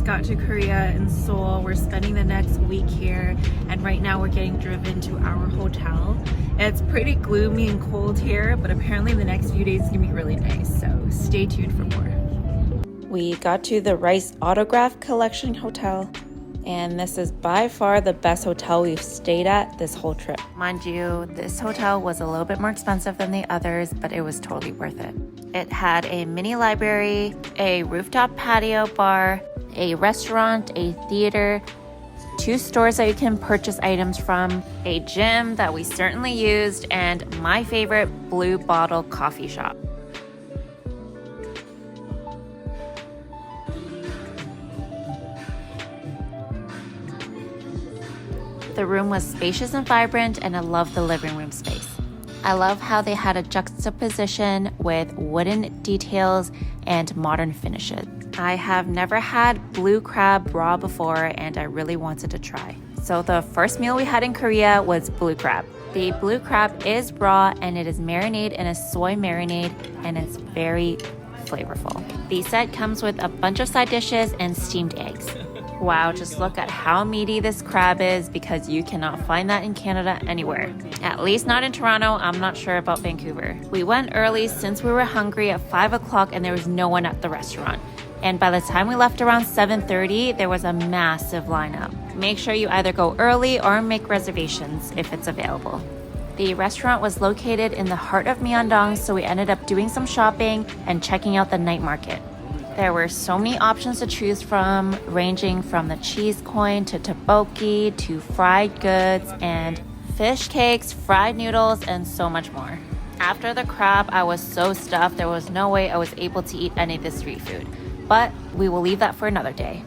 got to Korea in Seoul. We're spending the next week here, and right now we're getting driven to our hotel. It's pretty gloomy and cold here, but apparently the next few days is gonna be really nice, so stay tuned for more. We got to the Rice Autograph Collection Hotel, and this is by far the best hotel we've stayed at this whole trip. Mind you, this hotel was a little bit more expensive than the others, but it was totally worth it. It had a mini library, a rooftop patio bar, a restaurant, a theater, 2 stores that you can purchase items from, a gym that we certainly used, and my favorite, Blue Bottle coffee shop. The room was spacious and vibrant, and I love the living room space. I love how they had a juxtaposition with wooden details and modern finishes. I have never had blue crab raw before, and I really wanted to try. So the first meal we had in Korea was blue crab. The blue crab is raw, and it is marinated in a soy marinade, and it's very flavorful. The set comes with a bunch of side dishes and steamed eggs. Wow, just look at how meaty this crab is, because you cannot find that in Canada anywhere. At least not in Toronto. I'm not sure about Vancouver. We went early since we were hungry at 5 o'clock and there was no one at the restaurant. And by the time we left around 7:30, there was a massive lineup. Make sure you either go early or make reservations if it's available. The restaurant was located in the heart of Myeongdong, so we ended up doing some shopping and checking out the night market. There were so many options to choose from, ranging from the cheese coin to tteokbokki to fried goods and fish cakes, fried noodles, and so much more. After the crab, I was so stuffed there was no way I was able to eat any of the street food. But we will leave that for another day.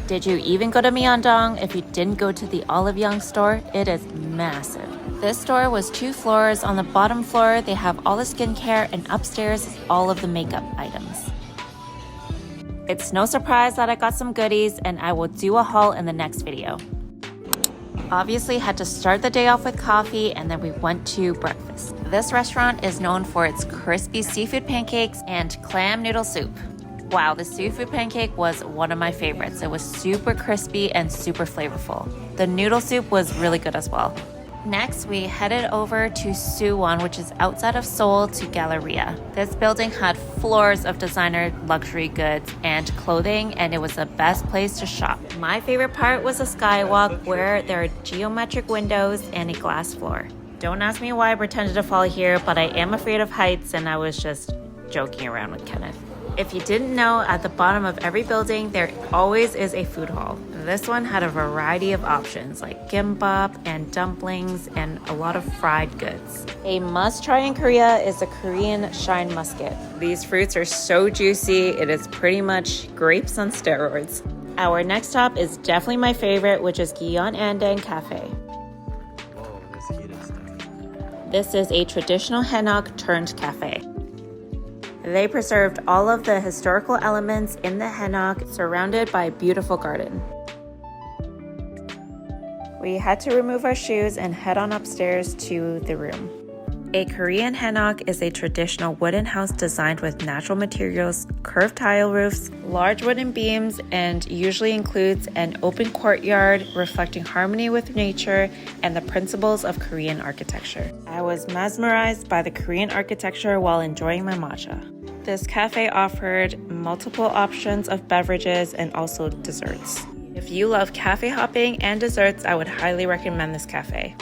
Did you even go to Myeongdong? If you didn't go to the Olive Young store, it is massive. This store was 2 floors. On the bottom floor, they have all the skincare, and upstairs is all of the makeup items. It's no surprise that I got some goodies, and I will do a haul in the next video. Obviously, had to start the day off with coffee, and then we went to breakfast. This restaurant is known for its crispy seafood pancakes and clam noodle soup. Wow, the seafood pancake was one of my favorites. It was super crispy and super flavorful. The noodle soup was really good as well. Next, we headed over to Suwon, which is outside of Seoul, to Galleria. This building had floors of designer luxury goods and clothing, and it was the best place to shop. My favorite part was the skywalk, where there are geometric windows and a glass floor. Don't ask me why I pretended to fall here, but I am afraid of heights, and I was just joking around with Kenneth. If you didn't know, at the bottom of every building, there always is a food hall. This one had a variety of options like bibimbap and dumplings and a lot of fried goods. A must-try in Korea is the Korean shine musket. These fruits are so juicy, it is pretty much grapes on steroids. Our next stop is definitely my favorite, which is Gwangjang Cafe. This is a traditional Hanok turned cafe. They preserved all of the historical elements in the Hanok, surrounded by a beautiful garden. We had to remove our shoes and head on upstairs to the room. A Korean Hanok is a traditional wooden house designed with natural materials, curved tile roofs, large wooden beams, and usually includes an open courtyard reflecting harmony with nature and the principles of Korean architecture. I was mesmerized by the Korean architecture while enjoying my matcha. This cafe offered multiple options of beverages and also desserts. If you love cafe hopping and desserts, I would highly recommend this cafe.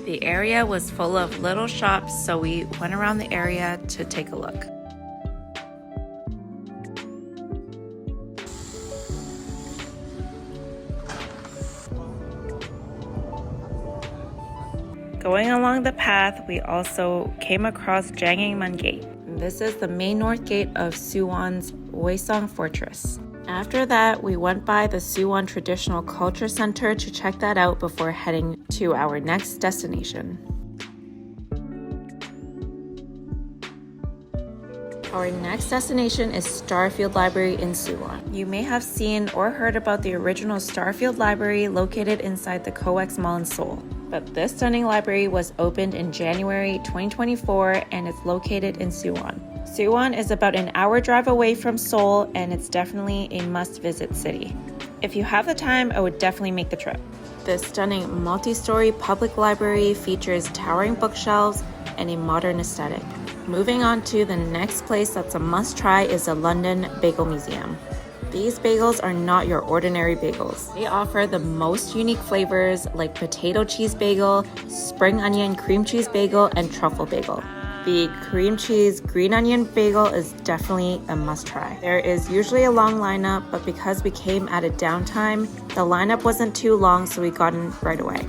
The area was full of little shops, so we went around the area to take a look. Going along the path, we also came across Gwangjang Market. This is the main north gate of Suwon's Oisong Fortress. After that, we went by the Suwon Traditional Culture Center to check that out before heading to our next destination. Our next destination is Starfield Library in Suwon. You may have seen or heard about the original Starfield Library located inside the COEX Mall in Seoul. But this stunning library was opened in January 2024 and it's located in Suwon. Suwon is about an hour drive away from Seoul and it's definitely a must-visit city. If you have the time, I would definitely make the trip. This stunning multi-story public library features towering bookshelves and a modern aesthetic. Moving on to the next place that's a must-try is the London Bagel Museum. These bagels are not your ordinary bagels. They offer the most unique flavors like potato cheese bagel, spring onion cream cheese bagel, and truffle bagel. The cream cheese green onion bagel is definitely a must-try. There is usually a long lineup, but because we came at a downtime, the lineup wasn't too long, so we got in right away.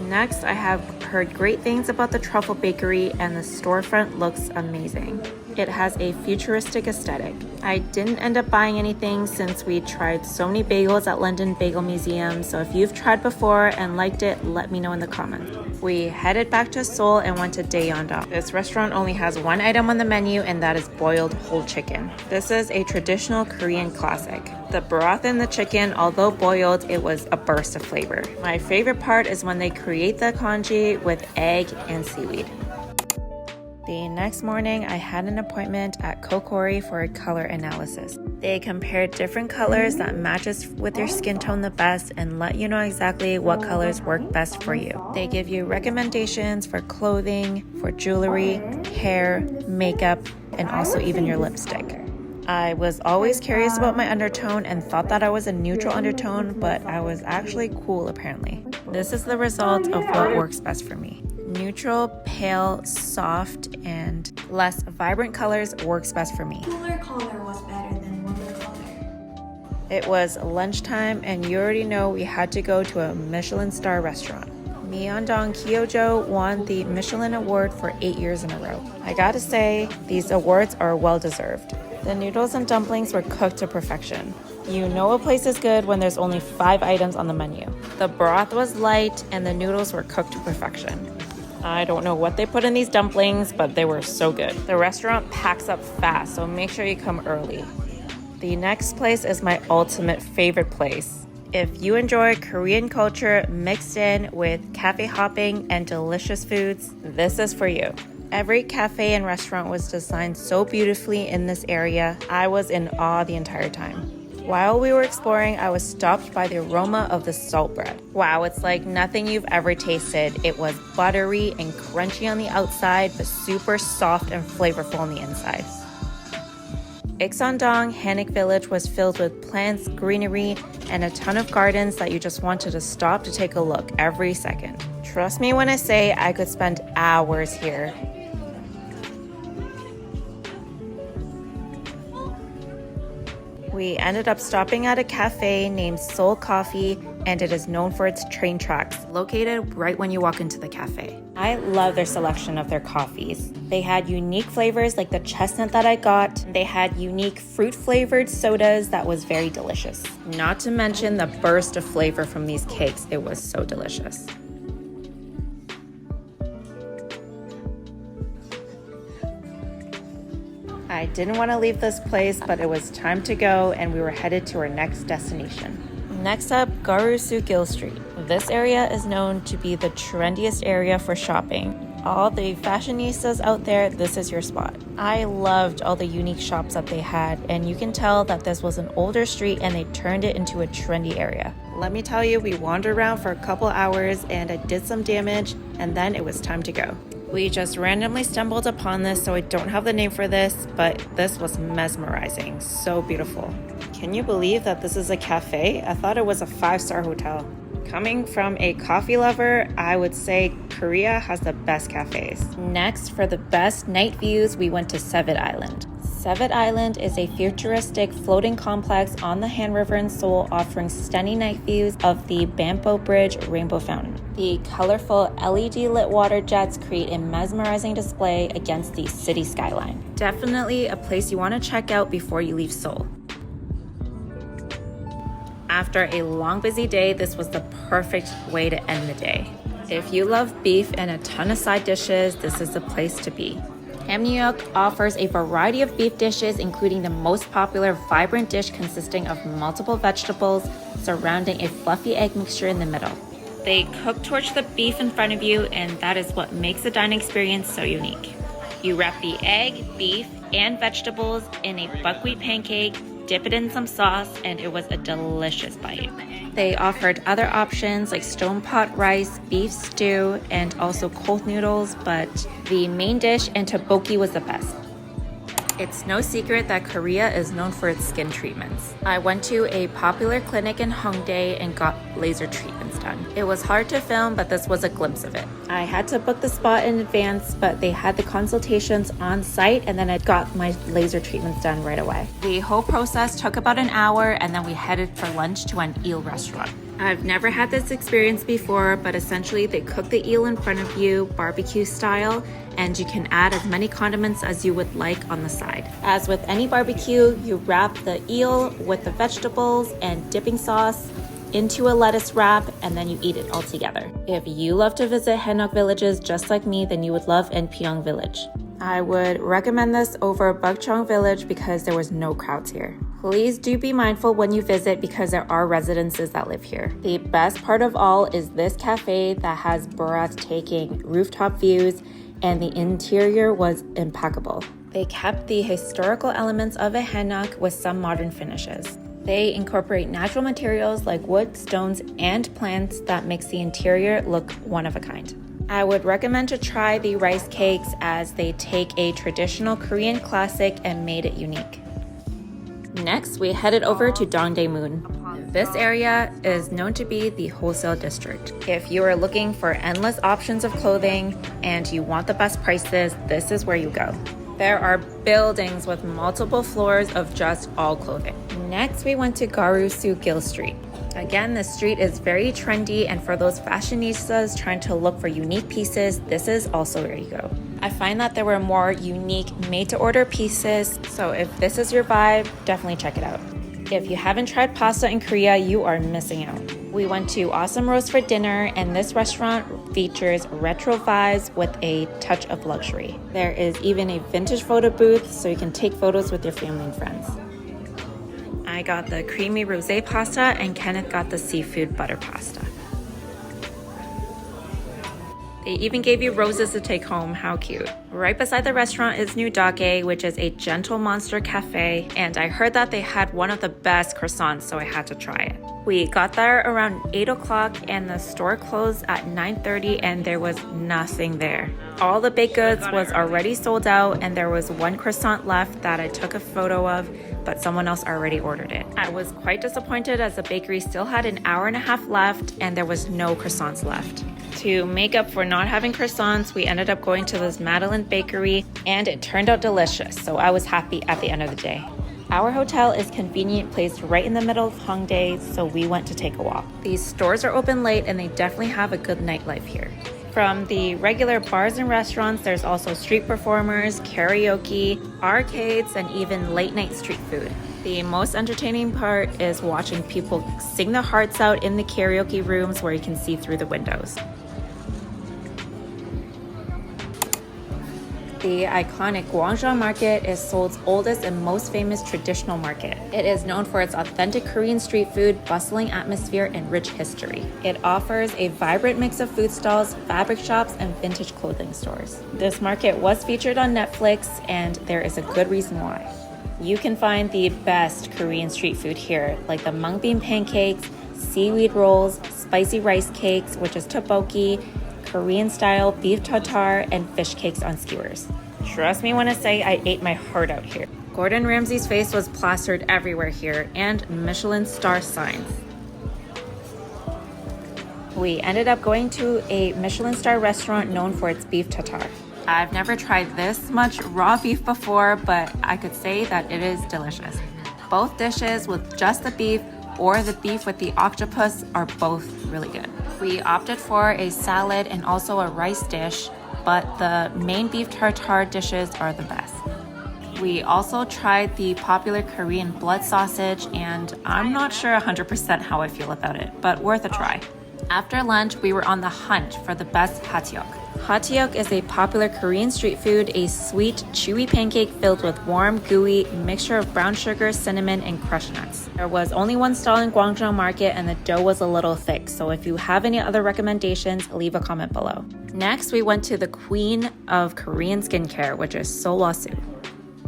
Next, I have heard great things about the Truffle Bakery and the storefront looks amazing. It has a futuristic aesthetic. I didn't end up buying anything since we tried so many bagels at London Bagel Museum, so if you've tried before and liked it, let me know in the comments. We headed back to Seoul and went to Daeyeondong. This restaurant only has one item on the menu and that is boiled whole chicken. This is a traditional Korean classic. The broth in the chicken, although boiled, it was a burst of flavor. My favorite part is when they create the congee with egg and seaweed. The next morning, I had an appointment at Kokori for a color analysis. They compared different colors that matches with your skin tone the best and let you know exactly what colors work best for you. They give you recommendations for clothing, for jewelry, hair, makeup, and also even your lipstick. I was always curious about my undertone and thought that I was a neutral undertone, but I was actually cool apparently. This is the result of what works best for me. Neutral, pale, soft, and less vibrant colors works best for me. Cooler color was better than warmer color. It was lunchtime and you already know we had to go to a Michelin star restaurant. Myeongdong Kyojo won the Michelin award for 8 years in a row. I gotta say, these awards are well deserved. The noodles and dumplings were cooked to perfection. You know a place is good when there's only 5 items on the menu. The broth was light and the noodles were cooked to perfection. I don't know what they put in these dumplings, but they were so good. The restaurant packs up fast, so make sure you come early. The next place is my ultimate favorite place. If you enjoy Korean culture mixed in with cafe hopping and delicious foods, this is for you. Every cafe and restaurant was designed so beautifully in this area. I was in awe the entire time. While we were exploring, I was stopped by the aroma of the salt bread. Wow, it's like nothing you've ever tasted. It was buttery and crunchy on the outside, but super soft and flavorful on the inside. Iksondong Hanok Village was filled with plants, greenery, and a ton of gardens that you just wanted to stop to take a look every second. Trust me when I say I could spend hours here. We ended up stopping at a cafe named Seoul Coffee, and it is known for its train tracks, located right when you walk into the cafe. I love their selection of their coffees. They had unique flavors like the chestnut that I got. They had unique fruit-flavored sodas that was very delicious. Not to mention the burst of flavor from these cakes. It was so delicious. I didn't want to leave this place, but it was time to go and we were headed to our next destination. Next up, Garusu-gil Street. This area is known to be the trendiest area for shopping. All the fashionistas out there, this is your spot. I loved all the unique shops that they had, and you can tell that this was an older street and they turned it into a trendy area. Let me tell you, we wandered around for a couple hours and I did some damage, and then it was time to go. We just randomly stumbled upon this, so I don't have the name for this, but this was mesmerizing. So beautiful. Can you believe that this is a cafe? I thought it was a 5-star hotel. Coming from a coffee lover, I would say Korea has the best cafes. Next, for the best night views, we went to Sevet Island. Sevet Island is a futuristic floating complex on the Han River in Seoul, offering stunning night views of the Bampo Bridge Rainbow Fountain. The colorful LED-lit water jets create a mesmerizing display against the city skyline. Definitely a place you want to check out before you leave Seoul. After a long, busy day, this was the perfect way to end the day. If you love beef and a ton of side dishes, this is the place to be. Hamnyuk offers a variety of beef dishes, including the most popular vibrant dish consisting of multiple vegetables, surrounding a fluffy egg mixture in the middle. They cook torch the beef in front of you, and that is what makes the dining experience so unique. You wrap the egg, beef, and vegetables in a buckwheat pancake, dip it in some sauce, and it was a delicious bite. They offered other options like stone pot rice, beef stew, and also cold noodles, but the main dish and tteokbokki was the best. It's no secret that Korea is known for its skin treatments. I went to a popular clinic in Hongdae and got laser treatments done. It was hard to film, but this was a glimpse of it. I had to book the spot in advance, but they had the consultations on site, and then I got my laser treatments done right away. The whole process took about an hour, and then we headed for lunch to an eel restaurant. I've never had this experience before, but essentially they cook the eel in front of you, barbecue style, and you can add as many condiments as you would like on the side. As with any barbecue, you wrap the eel with the vegetables and dipping sauce into a lettuce wrap, and then you eat it all together. If you love to visit Hanok villages just like me, then you would love Enpyeong village. I would recommend this over Bukchong village because there was no crowds here. Please do be mindful when you visit because there are residences that live here. The best part of all is this cafe that has breathtaking rooftop views, and the interior was impeccable. They kept the historical elements of a hanok with some modern finishes. They incorporate natural materials like wood, stones, and plants that makes the interior look one of a kind. I would recommend to try the rice cakes as they take a traditional Korean classic and made it unique. Next, we headed over to Dongdaemun. This area is known to be the wholesale district. If you are looking for endless options of clothing and you want the best prices, this is where you go. There are buildings with multiple floors of just all clothing. Next, we went to Garusu Gil Street. Again, the street is very trendy, and for those fashionistas trying to look for unique pieces, this is also where you go. I find that there were more unique made-to-order pieces, so if this is your vibe, definitely check it out. If you haven't tried pasta in Korea, you are missing out. We went to Awesome Roast for dinner, and this restaurant features retro vibes with a touch of luxury. There is even a vintage photo booth, so you can take photos with your family and friends. I got the creamy rosé pasta, and Kenneth got the seafood butter pasta. They even gave you roses to take home. How cute. Right beside the restaurant is Nudake, which is a gentle monster cafe, and I heard that they had one of the best croissants, so I had to try it. We got there around 8 o'clock and the store closed at 9:30 and there was nothing there. All the baked goods was already sold out and there was one croissant left that I took a photo of, but someone else already ordered it. I was quite disappointed as the bakery still had an hour and a half left and there was no croissants left. To make up for not having croissants, we ended up going to this Madeline bakery and it turned out delicious, so I was happy at the end of the day. Our hotel is convenient placed right in the middle of Hongdae, so we went to take a walk. These stores are open late and they definitely have a good nightlife here. From the regular bars and restaurants, there's also street performers, karaoke, arcades, and even late night street food. The most entertaining part is watching people sing their hearts out in the karaoke rooms where you can see through the windows. The iconic Gwangjang Market is Seoul's oldest and most famous traditional market. It is known for its authentic Korean street food, bustling atmosphere, and rich history. It offers a vibrant mix of food stalls, fabric shops, and vintage clothing stores. This market was featured on Netflix, and there is a good reason why. You can find the best Korean street food here, like the mung bean pancakes, seaweed rolls, spicy rice cakes, which is tteokbokki, Korean-style beef tartare, and fish cakes on skewers. Trust me when I say I ate my heart out here. Gordon Ramsay's face was plastered everywhere here, and Michelin star signs. We ended up going to a Michelin star restaurant known for its beef tartare. I've never tried this much raw beef before, but I could say that it is delicious. Both dishes with just the beef or the beef with the octopus are both really good. We opted for a salad and also a rice dish, but the main beef tartare dishes are the best. We also tried the popular Korean blood sausage, and I'm not sure 100% how I feel about it, but worth a try. After lunch, we were on the hunt for the best hatiok. Tteokbokki is a popular Korean street food, a sweet, chewy pancake filled with warm, gooey mixture of brown sugar, cinnamon, and crushed nuts. There was only one stall in Gwangjang Market and the dough was a little thick, so if you have any other recommendations, leave a comment below. Next, we went to the queen of Korean skincare, which is Seoul.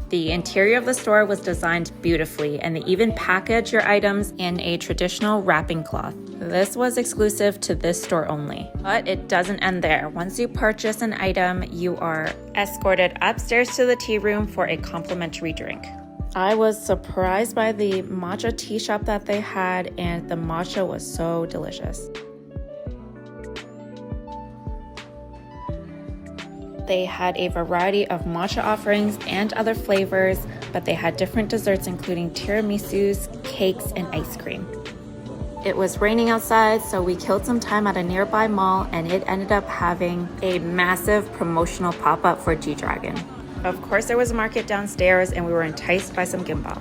The interior of the store was designed beautifully, and they even package your items in a traditional wrapping cloth. This was exclusive to this store only. But it doesn't end there. Once you purchase an item, you are escorted upstairs to the tea room for a complimentary drink. I was surprised by the matcha tea shop that they had, and the matcha was so delicious. They had a variety of matcha offerings and other flavors, but they had different desserts including tiramisus, cakes, and ice cream. It was raining outside, so we killed some time at a nearby mall, and it ended up having a massive promotional pop-up for G-Dragon. Of course, there was a market downstairs, and we were enticed by some gimbap.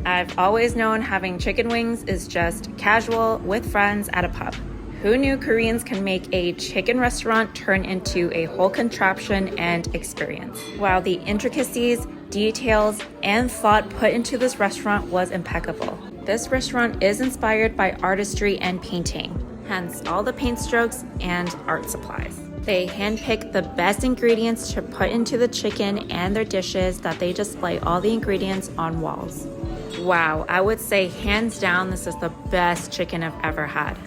I've always known having chicken wings is just casual with friends at a pub. Who knew Koreans can make a chicken restaurant turn into a whole contraption and experience? While the intricacies, details, and thought put into this restaurant was impeccable. This restaurant is inspired by artistry and painting, hence all the paint strokes and art supplies. They handpick the best ingredients to put into the chicken and their dishes that they display all the ingredients on walls. Wow, I would say hands down this is the best chicken I've ever had.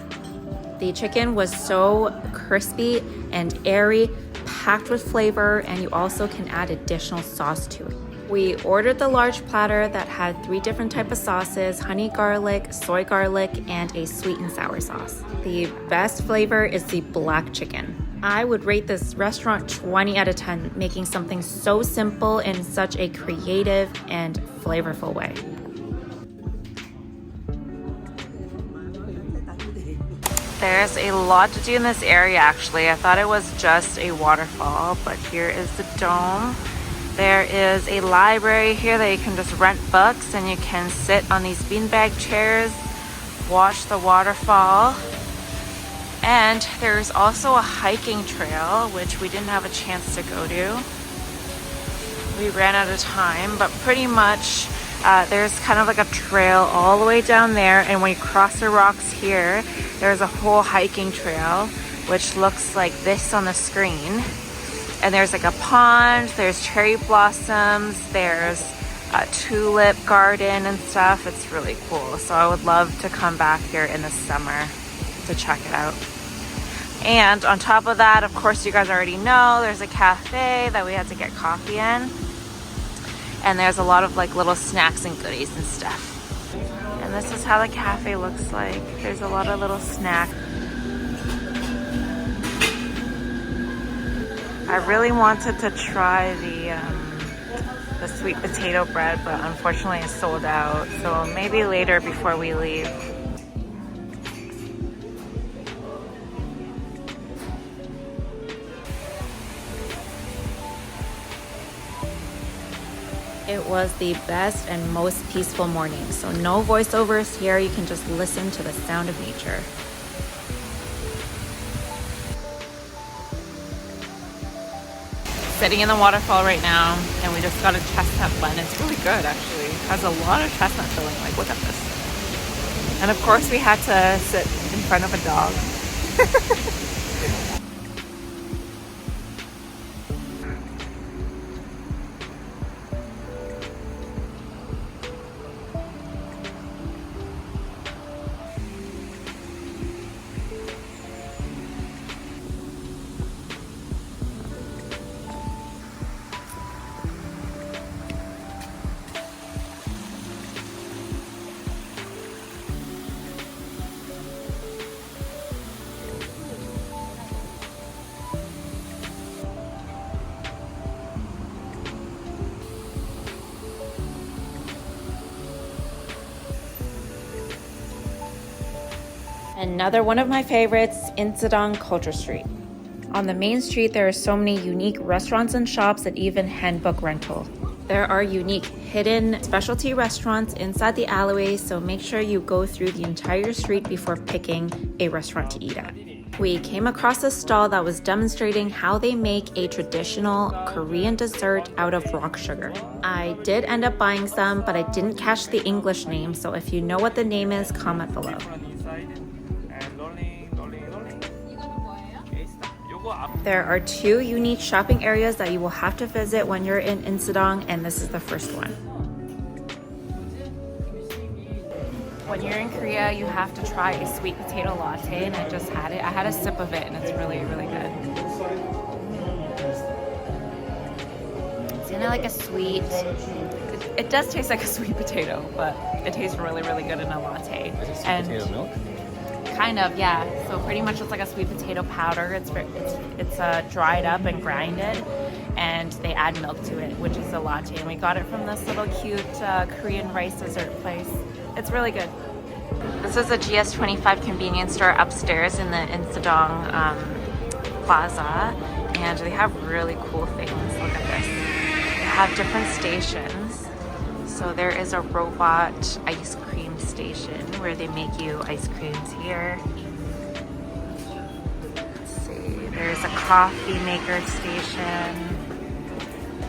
The chicken was so crispy and airy, packed with flavor, and you also can add additional sauce to it. We ordered the large platter that had 3 different types of sauces: honey garlic, soy garlic, and a sweet and sour sauce. The best flavor is the black chicken. I would rate this restaurant 20 out of 10, making something so simple in such a creative and flavorful way. There's a lot to do in this area actually. I thought it was just a waterfall, but here is the dome. There is a library here that you can just rent books, and you can sit on these beanbag chairs, watch the waterfall. And there's also a hiking trail, which we didn't have a chance to go to. We ran out of time, but pretty much there's kind of like a trail all the way down there, and when you cross the rocks here, there's a whole hiking trail, which looks like this on the screen. And there's like a pond, there's cherry blossoms, there's a tulip garden and stuff. It's really cool. So I would love to come back here in the summer to check it out. And on top of that, of course, you guys already know, there's a cafe that we had to get coffee in. And there's a lot of like little snacks and goodies and stuff. And this is how the cafe looks like. There's a lot of little snacks. I really wanted to try the sweet potato bread, but unfortunately it's sold out. So maybe later before we leave. It was the best and most peaceful morning, so no voiceovers here. You can just listen to the sound of nature. Sitting in the waterfall right now, and we just got a chestnut blend. It's really good, actually. It has a lot of chestnut filling. Like, look at this. And of course, we had to sit in front of a dog. Another one of my favorites, Iksondong Culture Street. On the main street, there are so many unique restaurants and shops and even handbook rental. There are unique hidden specialty restaurants inside the alleyways, so make sure you go through the entire street before picking a restaurant to eat at. We came across a stall that was demonstrating how they make a traditional Korean dessert out of rock sugar. I did end up buying some, but I didn't catch the English name, so if you know what the name is, comment below. There are 2 unique shopping areas that you will have to visit when you're in Iksondong, and this is the first one. When you're in Korea, you have to try a sweet potato latte, and I just had it. I had a sip of it, and it's really, really good. It's kind of like a sweet, it does taste like a sweet potato, but it tastes really, really good in a latte. Is it sweet potato milk? Kind of, yeah. So pretty much it's like a sweet potato powder. It's dried up and grinded, and they add milk to it, which is a latte. And we got it from this little cute Korean rice dessert place. It's really good. This is a GS25 convenience store upstairs in the Iksondong Plaza, and they have really cool things. Look at this. They have different stations. So there is a robot ice cream station where they make you ice creams here. Let's see, there's a coffee maker station,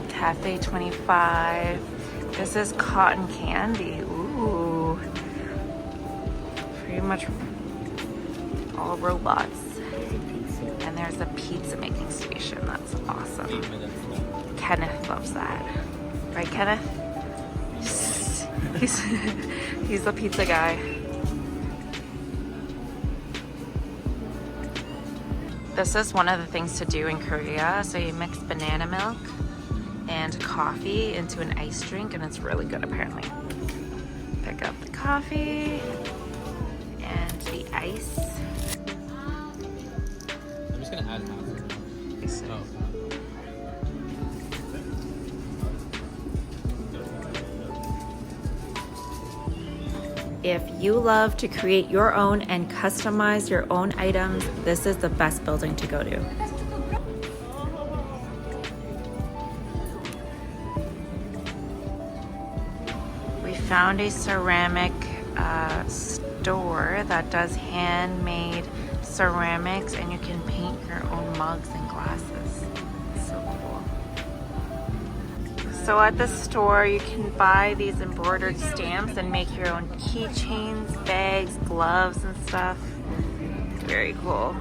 Cafe 25. This is cotton candy. Ooh, pretty much all robots. And there's a pizza making station. That's awesome. Kenneth loves that. Right, Kenneth? He's the pizza guy. This is one of the things to do in Korea. So you mix banana milk and coffee into an ice drink, and it's really good apparently. Pick up the coffee and the ice. I'm just gonna add half. Oh. If you love to create your own and customize your own items, this is the best building to go to. We found a ceramic store that does handmade ceramics, and you can paint your own mugs and glasses. So cool. So at the store, you can buy these embroidered stamps and make your own keychains, bags, gloves, and stuff. Very cool.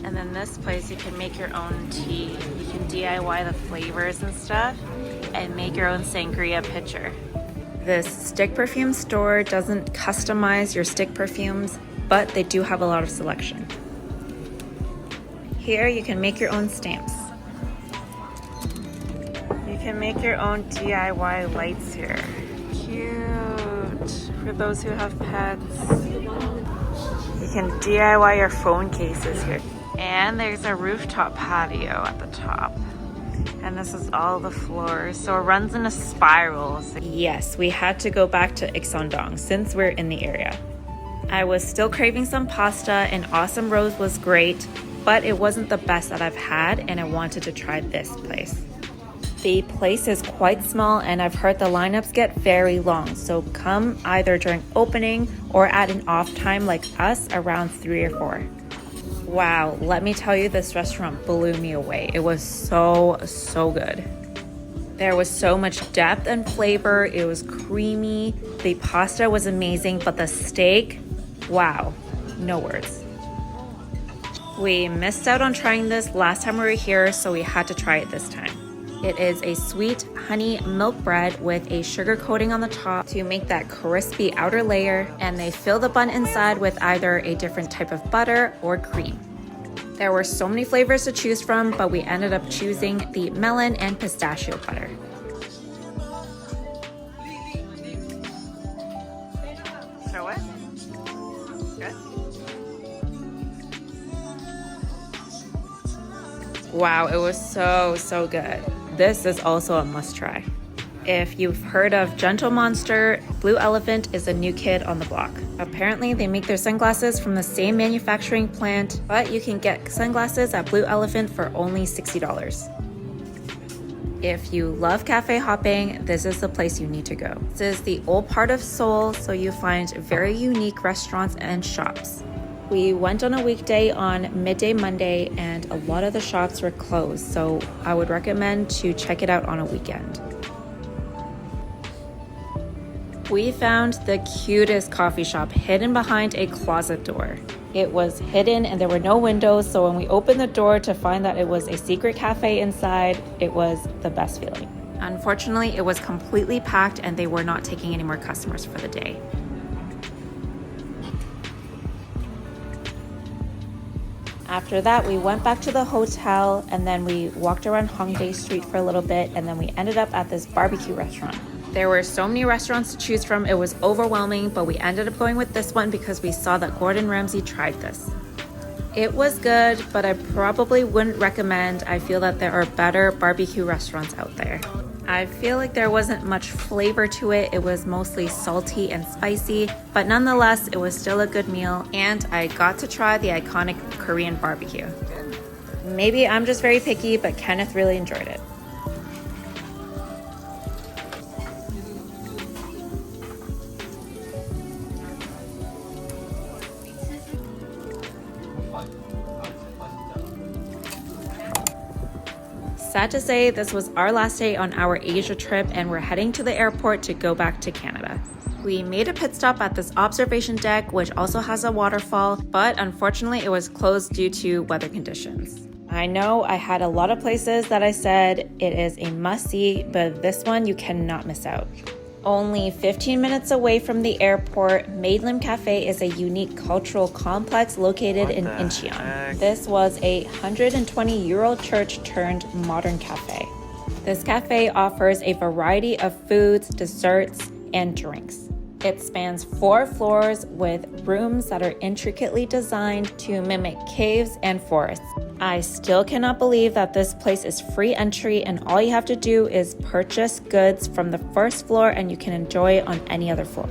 And then this place, you can make your own tea. You can DIY the flavors and stuff and make your own sangria pitcher. This stick perfume store doesn't customize your stick perfumes, but they do have a lot of selection. Here you can make your own stamps. You can make your own DIY lights here. Cute. For those who have pets. You can DIY your phone cases here. And there's a rooftop patio at the top. And this is all the floors. So it runs in a spiral. Yes, we had to go back to Iksondong since we're in the area. I was still craving some pasta, and Awesome Rose was great, but it wasn't the best that I've had, and I wanted to try this place. The place is quite small, and I've heard the lineups get very long, so come either during opening or at an off time like us around 3 or 4. Wow, let me tell you, this restaurant blew me away. It was so good. There was so much depth and flavor. It was creamy. The pasta was amazing, but the steak, wow, no words. We missed out on trying this last time we were here, so we had to try it this time. It is a sweet honey milk bread with a sugar coating on the top to make that crispy outer layer, and they fill the bun inside with either a different type of butter or cream. There were so many flavors to choose from, but we ended up choosing the melon and pistachio butter. Show it. Good. Wow, it was so good. This is also a must try. If you've heard of Gentle Monster, Blue Elephant is a new kid on the block. Apparently, they make their sunglasses from the same manufacturing plant, but you can get sunglasses at Blue Elephant for only $60. If you love cafe hopping, this is the place you need to go. This is the old part of Seoul, so you find very unique restaurants and shops. We went on a weekday on midday Monday and a lot of the shops were closed, so I would recommend to check it out on a weekend. We found the cutest coffee shop hidden behind a closet door. It was hidden and there were no windows, so when we opened the door to find that it was a secret cafe inside, it was the best feeling. Unfortunately, it was completely packed and they were not taking any more customers for the day. After that, we went back to the hotel and then we walked around Hongdae Street for a little bit and then we ended up at this barbecue restaurant. There were so many restaurants to choose from, it was overwhelming, but we ended up going with this one because we saw that Gordon Ramsay tried this. It was good, but I probably wouldn't recommend. I feel that there are better barbecue restaurants out there. I feel like there wasn't much flavor to it. It was mostly salty and spicy, but nonetheless, it was still a good meal, and I got to try the iconic Korean barbecue. Maybe I'm just very picky, but Kenneth really enjoyed it. Sad to say, this was our last day on our Asia trip and we're heading to the airport to go back to Canada. We made a pit stop at this observation deck, which also has a waterfall, but unfortunately it was closed due to weather conditions. I know I had a lot of places that I said it is a must-see, but this one you cannot miss out. Only 15 minutes away from the airport, Maidlim Cafe is a unique cultural complex located in Incheon. This was a 120-year-old church turned modern cafe. This cafe offers a variety of foods, desserts, and drinks. It spans 4 floors with rooms that are intricately designed to mimic caves and forests. I still cannot believe that this place is free entry and all you have to do is purchase goods from the first floor and you can enjoy it on any other floor.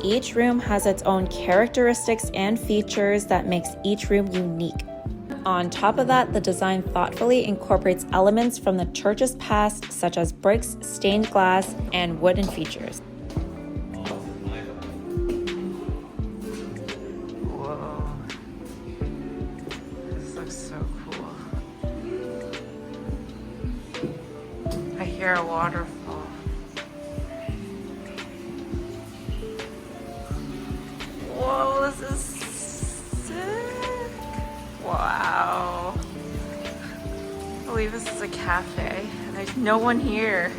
Each room has its own characteristics and features that makes each room unique. On top of that, the design thoughtfully incorporates elements from the church's past, such as bricks, stained glass, and wooden features. A waterfall. Whoa, this is sick. Wow. I believe this is a cafe and there's no one here.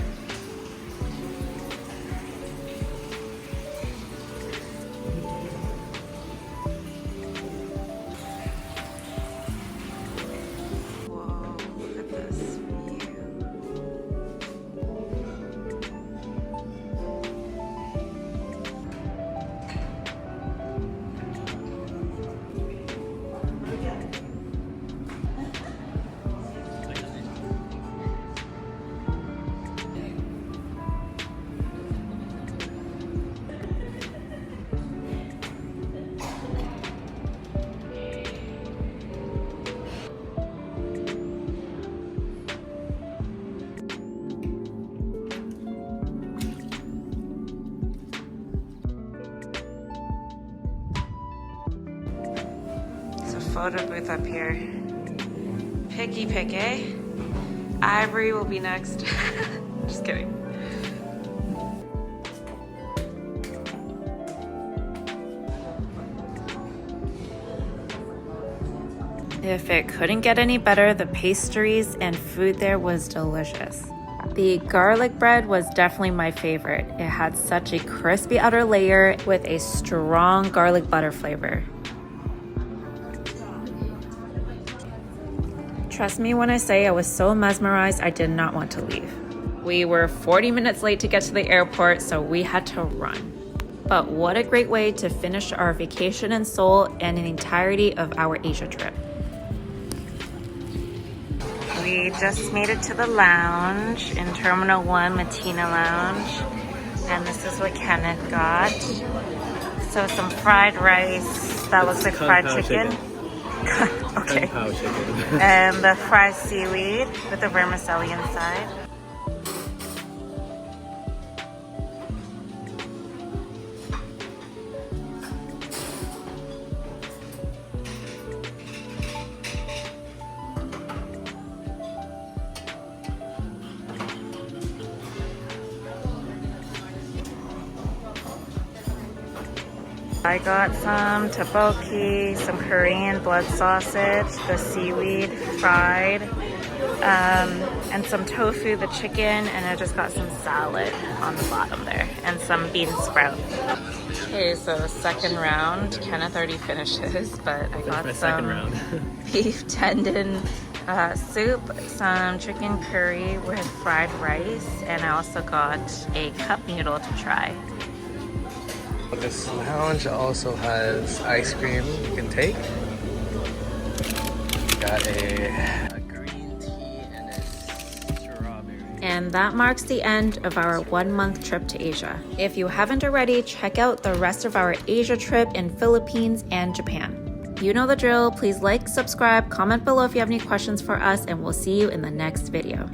Photo booth up here. Picky pick, eh? Ivory will be next. Just kidding. If it couldn't get any better, the pastries and food there was delicious. The garlic bread was definitely my favorite. It had such a crispy outer layer with a strong garlic butter flavor. Trust me when I say I was so mesmerized, I did not want to leave. We were 40 minutes late to get to the airport, so we had to run. But what a great way to finish our vacation in Seoul and the entirety of our Asia trip. We just made it to the lounge in Terminal 1 Matina Lounge. And this is what Kenneth got. So some fried rice, that looks like fried chicken. Okay. And the fried seaweed with the vermicelli inside. I got some tteokbokki, some Korean blood sausage, the seaweed fried, and some tofu, the chicken, and I just got some salad on the bottom there, and some bean sprout. Okay, so second round. Kenneth already finishes, but I got some beef tendon soup, some chicken curry with fried rice, and I also got a cup noodle to try. This lounge also has ice cream you can take. Got a green tea and a strawberry. And that marks the end of our 1 month trip to Asia. If you haven't already, check out the rest of our Asia trip in Philippines and Japan. You know the drill. Please like, subscribe, comment below if you have any questions for us, and we'll see you in the next video.